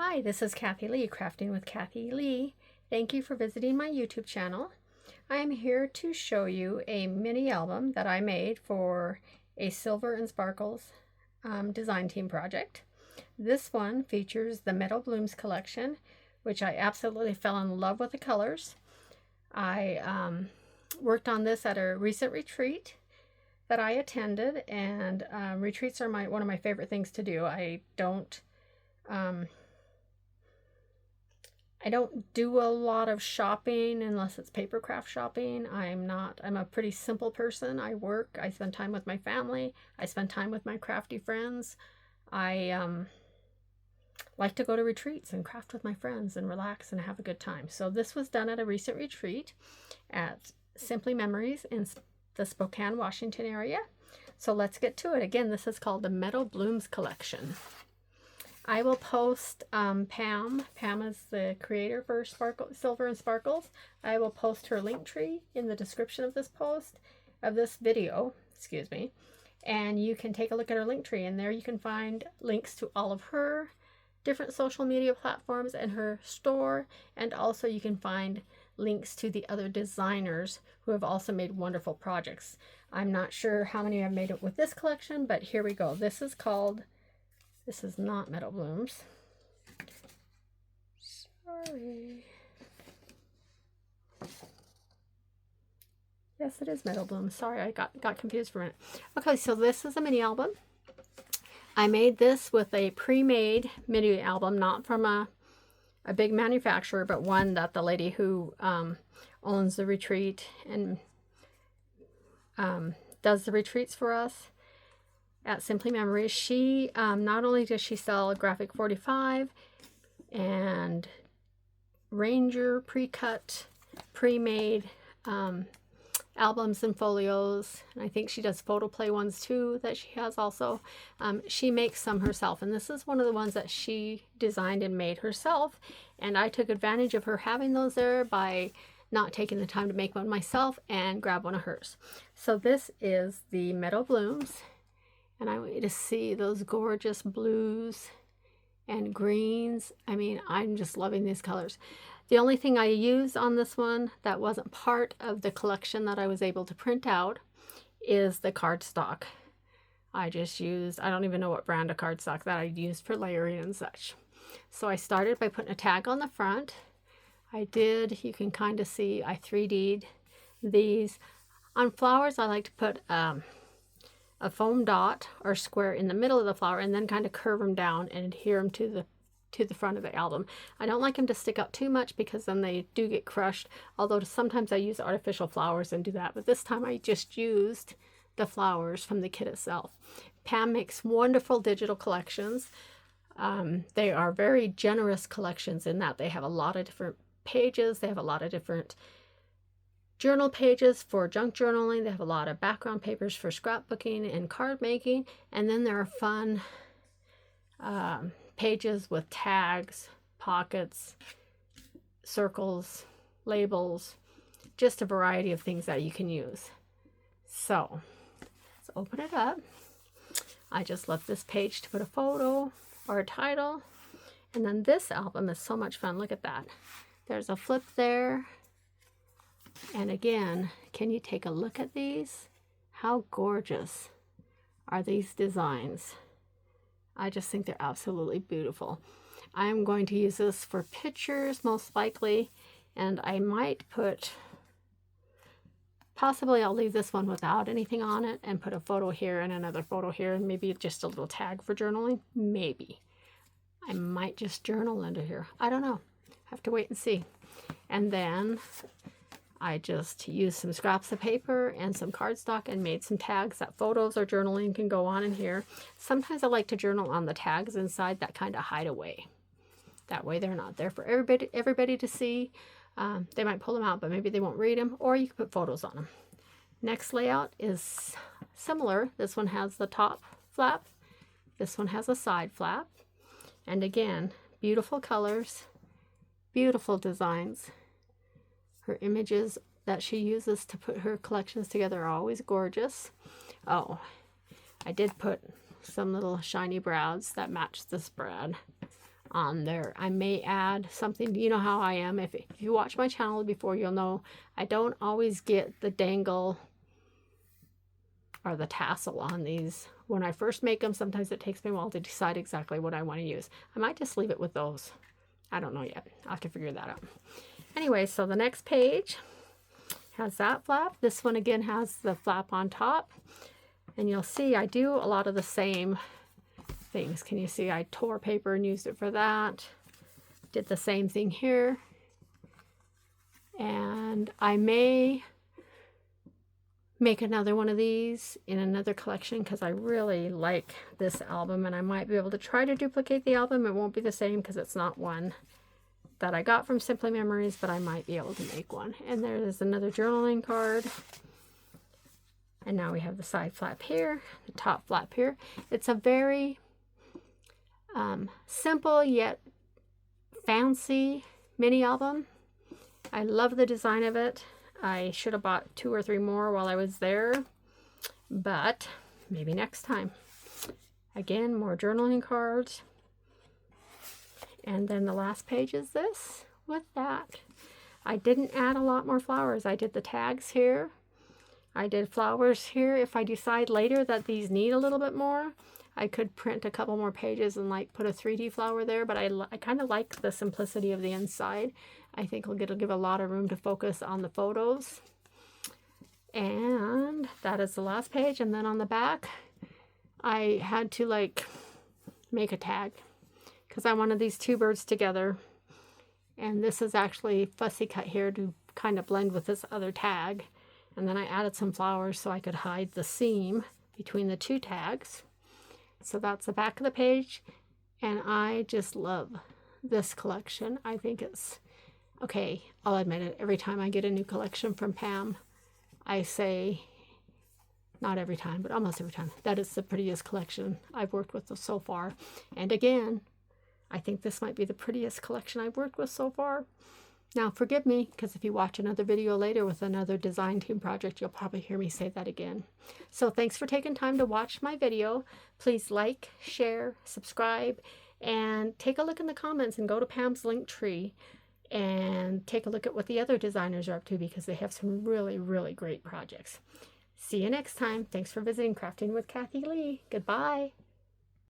Hi, this is KathiLee, Crafting with KathiLee. Thank you for visiting my YouTube channel. I am here to show you a mini album that I made for a Silver and Sparkles design team project. This one features the Meadow Blooms collection, which I absolutely fell in love with the colors. I worked on this at a recent retreat that I attended, and retreats are one of my favorite things to do. I don't do a lot of shopping unless it's papercraft shopping. I'm a pretty simple person. I work, I spend time with my family, I spend time with my crafty friends. I like to go to retreats and craft with my friends and relax and have a good time. So this was done at a recent retreat at Simply Memories in the Spokane, Washington area. So let's get to it. Again, this is called the Meadow Blooms collection. I will post Pam. Pam is the creator for Silver and Sparkles. I will post her Linktree in the description of this video, excuse me. And you can take a look at her Linktree, and there you can find links to all of her different social media platforms and her store, and also you can find links to the other designers who have also made wonderful projects. I'm not sure how many I've made it with this collection, but here we go. This is not Meadow Blooms. Sorry. Yes, it is Meadow Blooms. Sorry, I got confused for a minute. Okay, so this is a mini album. I made this with a pre-made mini album, not from a big manufacturer, but one that the lady who owns the retreat and does the retreats for us at Simply Memories. She not only does she sell Graphic 45 and Ranger pre-cut, pre-made albums and folios, and I think she does photoplay ones too that she has also. She makes some herself, and this is one of the ones that she designed and made herself, and I took advantage of her having those there by not taking the time to make one myself and grab one of hers. So this is the Meadow Blooms. And I want you to see those gorgeous blues and greens. I mean, I'm just loving these colors. The only thing I used on this one that wasn't part of the collection that I was able to print out is the cardstock. I just used, I don't even know what brand of cardstock that I used for layering and such. So I started by putting a tag on the front. You can kind of see, I 3D'd these. On flowers, I like to put a foam dot or square in the middle of the flower and then kind of curve them down and adhere them to the front of the album. I don't like them to stick out too much because then they do get crushed, although sometimes I use artificial flowers and do that, but this time I just used the flowers from the kit itself. Pam makes wonderful digital collections. They are very generous collections in that they have a lot of different pages. They have a lot of different journal pages for junk journaling. They have a lot of background papers for scrapbooking and card making, and then there are fun pages with tags, pockets, circles, labels, just a variety of things that you can use. So let's open it up. I just left this page to put a photo or a title, and then this album is so much fun. Look at that. There's a flip there. And again, can you take a look at these? How gorgeous are these designs? I just think they're absolutely beautiful. I'm going to use this for pictures most likely, and I might possibly I'll leave this one without anything on it and put a photo here and another photo here and maybe just a little tag for journaling. Maybe. I might just journal under here. I don't know. Have to wait and see. And then I just used some scraps of paper and some cardstock and made some tags that photos or journaling can go on in here. Sometimes I like to journal on the tags inside that kind of hide away. That way they're not there for everybody to see. They might pull them out, but maybe they won't read them, or you can put photos on them. Next layout is similar. This one has the top flap. This one has a side flap. And again, beautiful colors, beautiful designs. Her images that she uses to put her collections together are always gorgeous. Oh, I did put some little shiny brows that match this brad on there. I may add something. You know how I am. If you watch my channel before, you'll know I don't always get the dangle or the tassel on these. When I first make them, sometimes it takes me a while to decide exactly what I want to use. I might just leave it with those. I don't know yet. I'll have to figure that out. Anyway, so the next page has that flap. This one again has the flap on top. And you'll see I do a lot of the same things. Can you see I tore paper and used it for that? Did the same thing here. And I may make another one of these in another collection because I really like this album, and I might be able to try to duplicate the album. It won't be the same because it's not one that I got from Simply Memories, but I might be able to make one. And there's another journaling card. And now we have the side flap here, the top flap here. It's a very simple yet fancy mini album. I love the design of it. I should have bought 2 or 3 more while I was there, but maybe next time. Again, more journaling cards. And then the last page is this with that. I didn't add a lot more flowers. I did the tags here. I did flowers here. If I decide later that these need a little bit more, I could print a couple more pages and like put a 3D flower there, but I kind of like the simplicity of the inside. I think it'll give a lot of room to focus on the photos. And that is the last page. And then on the back, I had to like make a tag because I wanted these 2 birds together. And this is actually fussy cut here to kind of blend with this other tag. And then I added some flowers so I could hide the seam between the 2 tags. So that's the back of the page. And I just love this collection. I think it's, okay, I'll admit it, every time I get a new collection from Pam, I say, not every time, but almost every time, that is the prettiest collection I've worked with so far. And again, I think this might be the prettiest collection I've worked with so far. Now, forgive me, because if you watch another video later with another design team project, you'll probably hear me say that again. So thanks for taking time to watch my video. Please like, share, subscribe, and take a look in the comments and go to Pam's Linktree and take a look at what the other designers are up to because they have some really, really great projects. See you next time. Thanks for visiting Crafting with KathiLee. Goodbye.